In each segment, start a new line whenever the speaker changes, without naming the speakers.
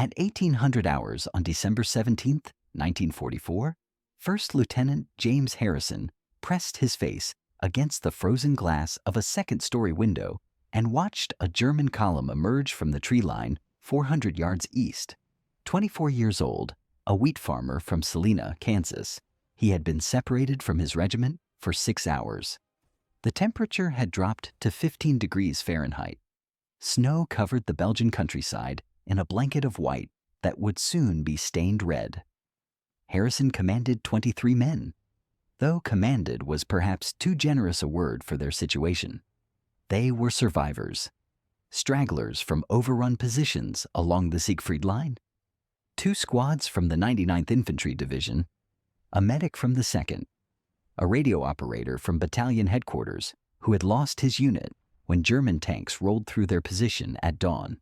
At 1800 hours on December 17, 1944, First Lieutenant James Harrison pressed his face against the frozen glass of a second-story window and watched a German column emerge from the tree line 400 yards east. 24 years old, a wheat farmer from Salina, Kansas, he had been separated from his regiment for 6 hours. The temperature had dropped to 15 degrees Fahrenheit. Snow covered the Belgian countryside in a blanket of white that would soon be stained red. Harrison commanded 23 men, though commanded was perhaps too generous a word for their situation. They were survivors, stragglers from overrun positions along the Siegfried Line, 2 squads from the 99th Infantry Division, a medic from the 2nd, a radio operator from battalion headquarters who had lost his unit when German tanks rolled through their position at dawn.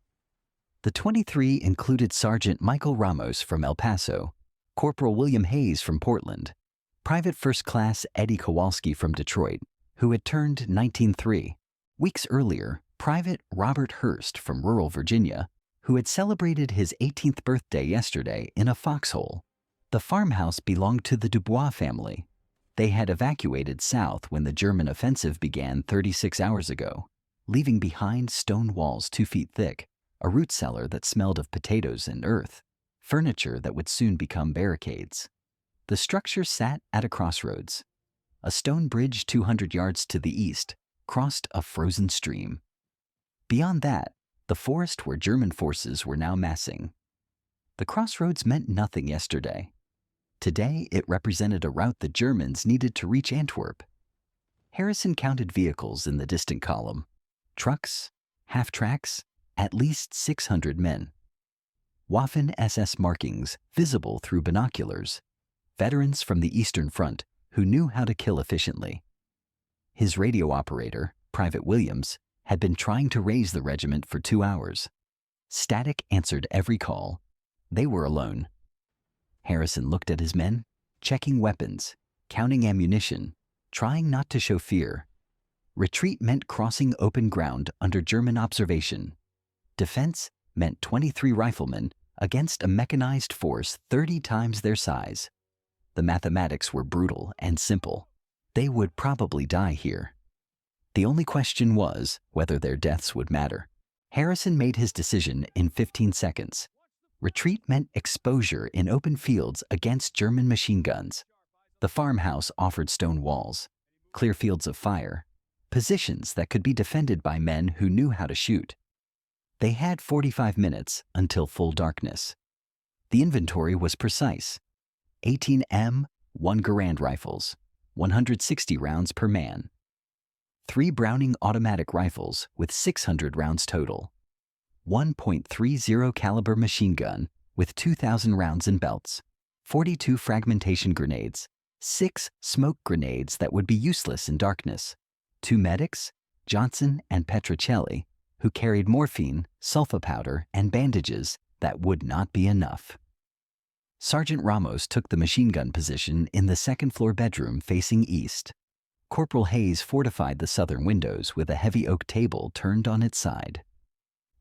The 23 included Sergeant Michael Ramos from El Paso, Corporal William Hayes from Portland, Private First Class Eddie Kowalski from Detroit, who had turned 19-3. Weeks earlier, Private Robert Hurst from rural Virginia, who had celebrated his 18th birthday yesterday in a foxhole. The farmhouse belonged to the Dubois family. They had evacuated south when the German offensive began 36 hours ago, leaving behind stone walls 2 feet thick, a root cellar that smelled of potatoes and earth, furniture that would soon become barricades. The structure sat at a crossroads. A stone bridge 200 yards to the east crossed a frozen stream. Beyond that, the forest where German forces were now massing. The crossroads meant nothing yesterday. Today, it represented a route the Germans needed to reach Antwerp. Harrison counted vehicles in the distant column. Trucks, half-tracks, at least 600 men. Waffen-SS markings visible through binoculars. Veterans from the Eastern Front who knew how to kill efficiently. His radio operator, Private Williams, had been trying to raise the regiment for 2 hours. Static answered every call. They were alone. Harrison looked at his men, checking weapons, counting ammunition, trying not to show fear. Retreat meant crossing open ground under German observation. Defense meant 23 riflemen against a mechanized force 30 times their size. The mathematics were brutal and simple. They would probably die here. The only question was whether their deaths would matter. Harrison made his decision in 15 seconds. Retreat meant exposure in open fields against German machine guns. The farmhouse offered stone walls, clear fields of fire, positions that could be defended by men who knew how to shoot. They had 45 minutes until full darkness. The inventory was precise. 18 M 1 Garand rifles, 160 rounds per man. 3 Browning automatic rifles with 600 rounds total. 1.30 caliber machine gun with 2,000 rounds in belts. 42 fragmentation grenades. 6 smoke grenades that would be useless in darkness. 2 medics, Johnson and Petrocelli, who carried morphine, sulfa powder, and bandages that would not be enough. Sergeant Ramos took the machine gun position in the second-floor bedroom facing east. Corporal Hayes fortified the southern windows with a heavy oak table turned on its side.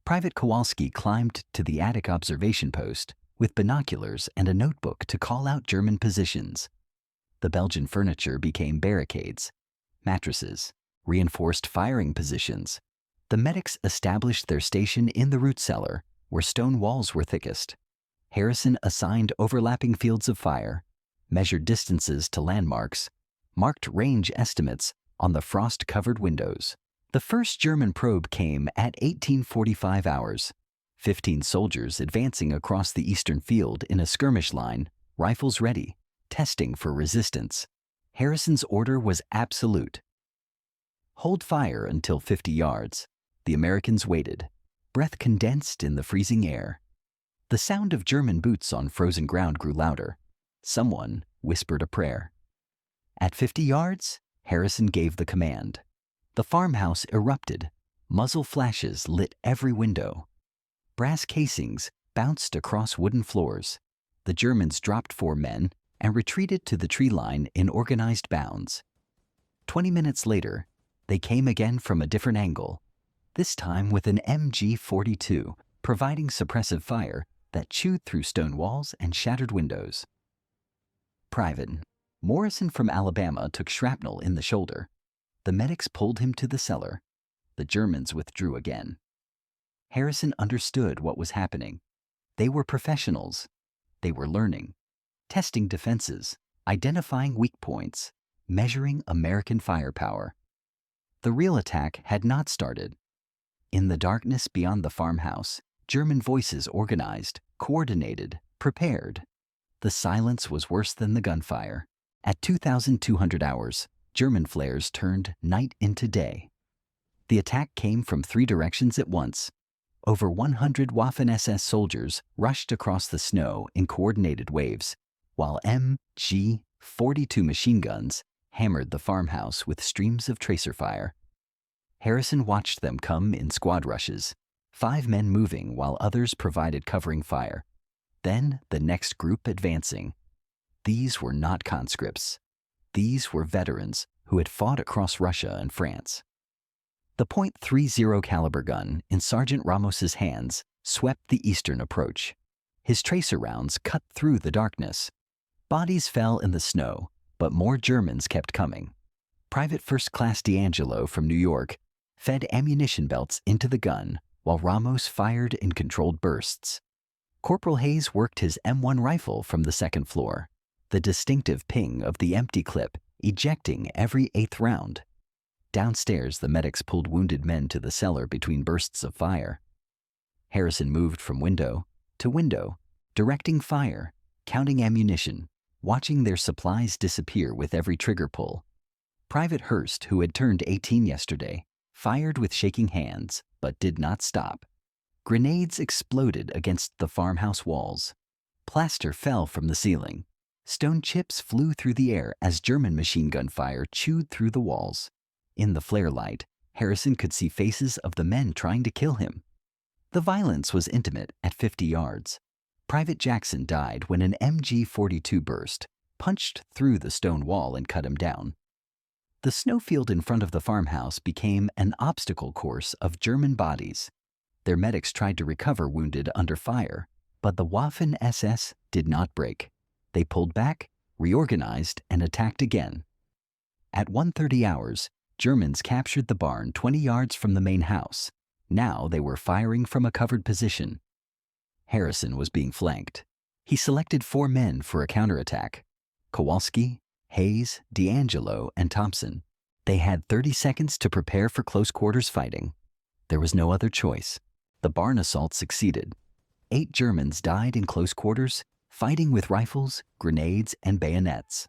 Private Kowalski climbed to the attic observation post with binoculars and a notebook to call out German positions. The Belgian furniture became barricades, mattresses, reinforced firing positions. The medics established their station in the root cellar, where stone walls were thickest. Harrison assigned overlapping fields of fire, measured distances to landmarks, marked range estimates on the frost-covered windows. The first German probe came at 1845 hours. 15 soldiers advancing across the eastern field in a skirmish line, rifles ready, testing for resistance. Harrison's order was absolute. Hold fire until 50 yards. The Americans waited, breath condensed in the freezing air. The sound of German boots on frozen ground grew louder. Someone whispered a prayer. At 50 yards, Harrison gave the command. The farmhouse erupted. Muzzle flashes lit every window. Brass casings bounced across wooden floors. The Germans dropped 4 men and retreated to the tree line in organized bounds. 20 minutes later, they came again from a different angle, this time with an MG-42 providing suppressive fire that chewed through stone walls and shattered windows. Private Morrison from Alabama took shrapnel in the shoulder. The medics pulled him to the cellar. The Germans withdrew again. Harrison understood what was happening. They were professionals. They were learning, testing defenses, identifying weak points, measuring American firepower. The real attack had not started. In the darkness beyond the farmhouse, German voices organized, coordinated, prepared. The silence was worse than the gunfire. At 2,200 hours, German flares turned night into day. The attack came from 3 directions at once. Over 100 Waffen-SS soldiers rushed across the snow in coordinated waves, while MG-42 machine guns hammered the farmhouse with streams of tracer fire. Harrison watched them come in squad rushes, 5 men moving while others provided covering fire. Then the next group advancing. These were not conscripts. These were veterans who had fought across Russia and France. The .30 caliber gun in Sergeant Ramos's hands swept the eastern approach. His tracer rounds cut through the darkness. Bodies fell in the snow, but more Germans kept coming. Private First Class D'Angelo from New York fed ammunition belts into the gun while Ramos fired in controlled bursts. Corporal Hayes worked his M1 rifle from the second floor, the distinctive ping of the empty clip ejecting every 8th round. Downstairs, the medics pulled wounded men to the cellar between bursts of fire. Harrison moved from window to window, directing fire, counting ammunition, watching their supplies disappear with every trigger pull. Private Hurst, who had turned 18 yesterday, fired with shaking hands, but did not stop. Grenades exploded against the farmhouse walls. Plaster fell from the ceiling. Stone chips flew through the air as German machine gun fire chewed through the walls. In the flare light, Harrison could see faces of the men trying to kill him. The violence was intimate at 50 yards. Private Jackson died when an MG-42 burst, punched through the stone wall and cut him down. The snowfield in front of the farmhouse became an obstacle course of German bodies. Their medics tried to recover wounded under fire, but the Waffen-SS did not break. They pulled back, reorganized, and attacked again. At 1:30 hours, Germans captured the barn 20 yards from the main house. Now they were firing from a covered position. Harrison was being flanked. He selected 4 men for a counterattack: Kowalski, Hayes, D'Angelo, and Thompson. They had 30 seconds to prepare for close quarters fighting. There was no other choice. The barn assault succeeded. 8 Germans died in close quarters, fighting with rifles, grenades, and bayonets.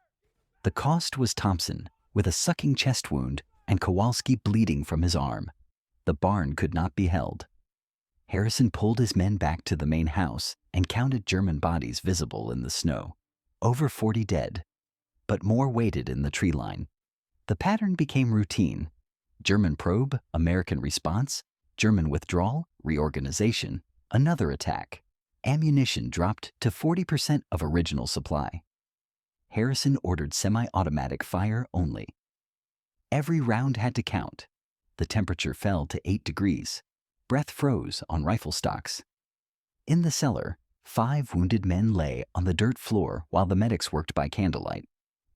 The cost was Thompson, with a sucking chest wound, and Kowalski bleeding from his arm. The barn could not be held. Harrison pulled his men back to the main house and counted German bodies visible in the snow. Over 40 dead, but more waited in the tree line. The pattern became routine. German probe, American response, German withdrawal, reorganization, another attack. Ammunition dropped to 40% of original supply. Harrison ordered semi-automatic fire only. Every round had to count. The temperature fell to 8 degrees. Breath froze on rifle stocks. In the cellar, 5 wounded men lay on the dirt floor while the medics worked by candlelight.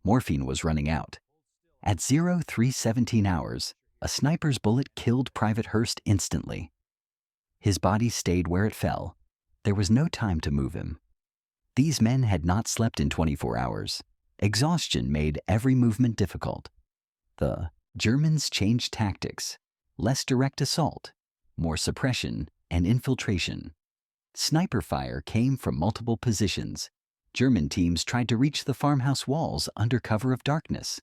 Morphine was running out. At 03:17 hours, a sniper's bullet killed Private Hurst instantly. His body stayed where it fell. There was no time to move him. These men had not slept in 24 hours. Exhaustion made every movement difficult. The Germans changed tactics: less direct assault, more suppression and infiltration. Sniper fire came from multiple positions. German teams tried to reach the farmhouse walls under cover of darkness.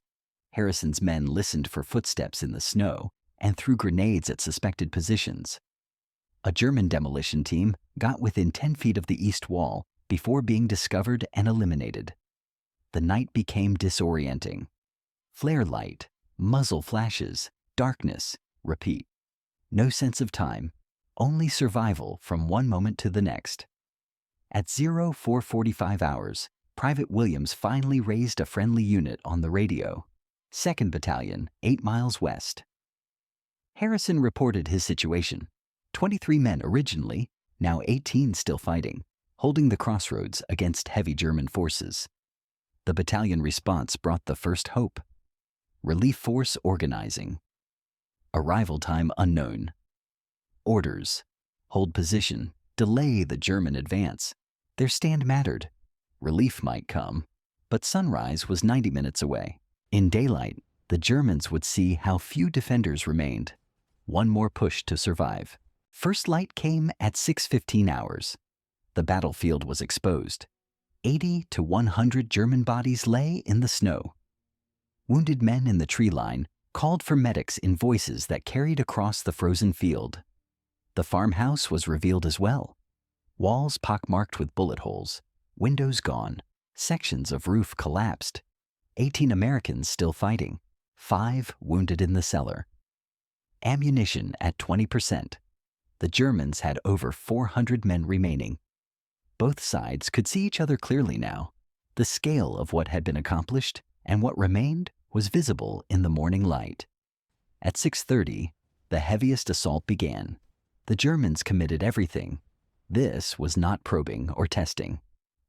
Harrison's men listened for footsteps in the snow and threw grenades at suspected positions. A German demolition team got within 10 feet of the east wall before being discovered and eliminated. The night became disorienting. Flare light, muzzle flashes, darkness, repeat. No sense of time, only survival from one moment to the next. At 04:45 hours, Private Williams finally raised a friendly unit on the radio. 2nd Battalion, 8 miles west. Harrison reported his situation. 23 men originally, now 18 still fighting. holding the crossroads against heavy German forces. The battalion response brought the first hope. Relief force organizing. Arrival time unknown. Orders. Hold position. Delay the German advance. Their stand mattered. Relief might come, but sunrise was 90 minutes away. In daylight, the Germans would see how few defenders remained. One more push to survive. First light came at 6:15 hours. The battlefield was exposed. 80 to 100 German bodies lay in the snow. Wounded men in the tree line called for medics in voices that carried across the frozen field. The farmhouse was revealed as well. Walls pockmarked with bullet holes, windows gone, sections of roof collapsed. 18 Americans still fighting, 5 wounded in the cellar. Ammunition at 20%. The Germans had over 400 men remaining. Both sides could see each other clearly now. The scale of what had been accomplished and what remained was visible in the morning light. At 6:30, the heaviest assault began. The Germans committed everything. This was not probing or testing.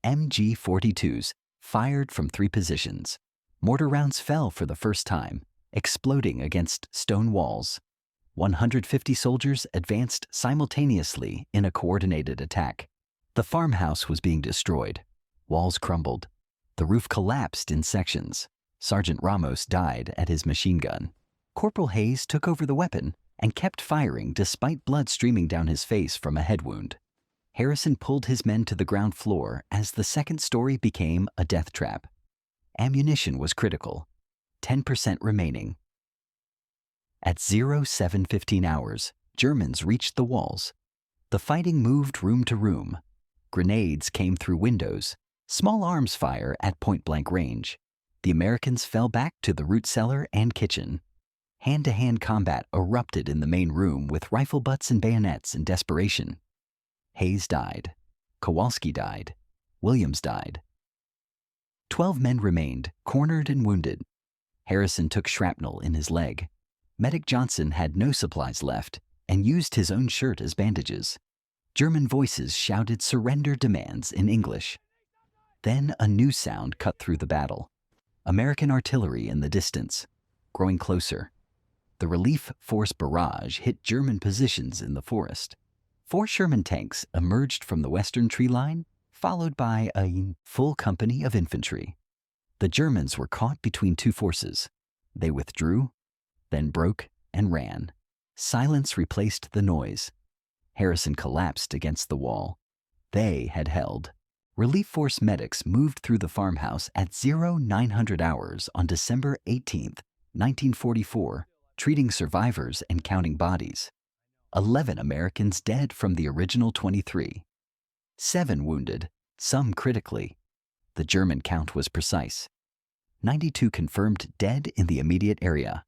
MG-42s fired from 3 positions. Mortar rounds fell for the first time, exploding against stone walls. 150 soldiers advanced simultaneously in a coordinated attack. The farmhouse was being destroyed. Walls crumbled. The roof collapsed in sections. Sergeant Ramos died at his machine gun. Corporal Hayes took over the weapon and kept firing despite blood streaming down his face from a head wound. Harrison pulled his men to the ground floor as the second story became a death trap. Ammunition was critical. 10% remaining. At 07:15 hours, Germans reached the walls. The fighting moved room to room. Grenades came through windows. Small arms fire at point-blank range. The Americans fell back to the root cellar and kitchen. Hand-to-hand combat erupted in the main room with rifle butts and bayonets in desperation. Hayes died. Kowalski died. Williams died. 12 men remained, cornered and wounded. Harrison took shrapnel in his leg. Medic Johnson had no supplies left and used his own shirt as bandages. German voices shouted surrender demands in English. Then a new sound cut through the battle. American artillery in the distance, growing closer. The relief force barrage hit German positions in the forest. 4 Sherman tanks emerged from the western tree line, followed by a full company of infantry. The Germans were caught between 2 forces. They withdrew, then broke and ran. Silence replaced the noise. Harrison collapsed against the wall. They had held. Relief force medics moved through the farmhouse at 0900 hours on December 18, 1944, treating survivors and counting bodies. 11 Americans dead from the original 23. 7 wounded, some critically. The German count was precise. 92 confirmed dead in the immediate area.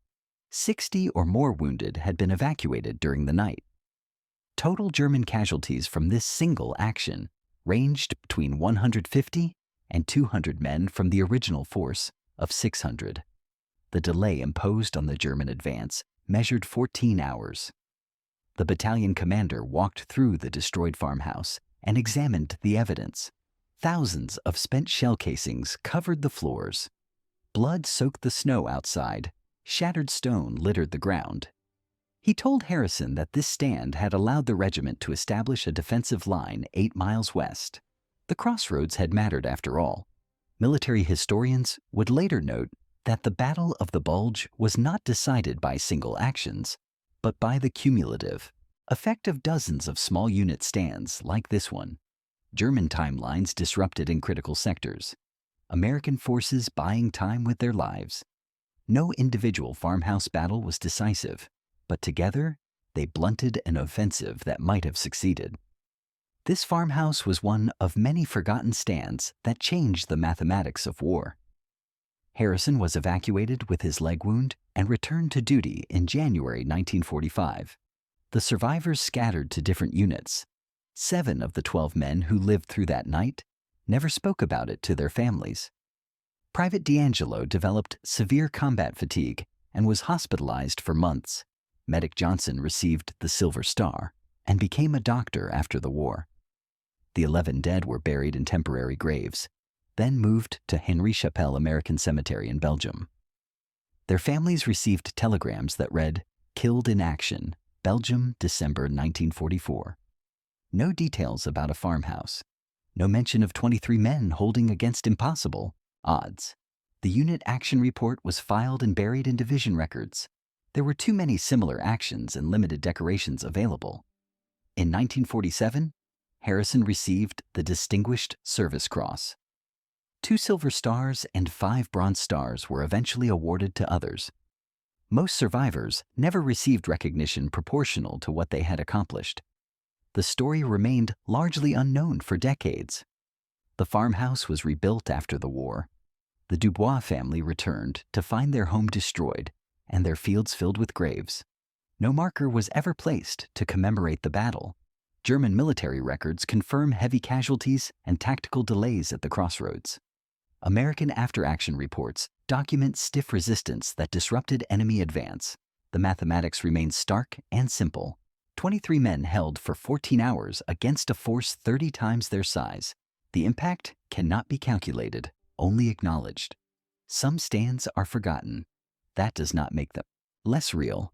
60 or more wounded had been evacuated during the night. Total German casualties from this single action ranged between 150 and 200 men from the original force of 600. The delay imposed on the German advance measured 14 hours. The battalion commander walked through the destroyed farmhouse and examined the evidence. Thousands of spent shell casings covered the floors. Blood soaked the snow outside. Shattered stone littered the ground. He told Harrison that this stand had allowed the regiment to establish a defensive line 8 miles west. The crossroads had mattered after all. Military historians would later note that the Battle of the Bulge was not decided by single actions, but by the cumulative effect of dozens of small unit stands like this one. German timelines disrupted in critical sectors. American forces buying time with their lives. No individual farmhouse battle was decisive, but together they blunted an offensive that might have succeeded. This farmhouse was one of many forgotten stands that changed the mathematics of war. Harrison was evacuated with his leg wound and returned to duty in January 1945. The survivors scattered to different units. 7 of the 12 men who lived through that night never spoke about it to their families. Private D'Angelo developed severe combat fatigue and was hospitalized for months. Medic Johnson received the Silver Star and became a doctor after the war. The 11 dead were buried in temporary graves, then moved to Henri Chapelle American Cemetery in Belgium. Their families received telegrams that read, "Killed in action, Belgium, December 1944." No details about a farmhouse. No mention of 23 men holding against impossible odds. The unit action report was filed and buried in division records. There were too many similar actions and limited decorations available. In 1947, Harrison received the Distinguished Service Cross. 2 silver stars and 5 bronze stars were eventually awarded to others. Most survivors never received recognition proportional to what they had accomplished. The story remained largely unknown for decades. The farmhouse was rebuilt after the war. The Dubois family returned to find their home destroyed and their fields filled with graves. No marker was ever placed to commemorate the battle. German military records confirm heavy casualties and tactical delays at the crossroads. American after-action reports document stiff resistance that disrupted enemy advance. The mathematics remain stark and simple. 23 men held for 14 hours against a force 30 times their size. The impact cannot be calculated, only acknowledged. Some stands are forgotten. That does not make them less real.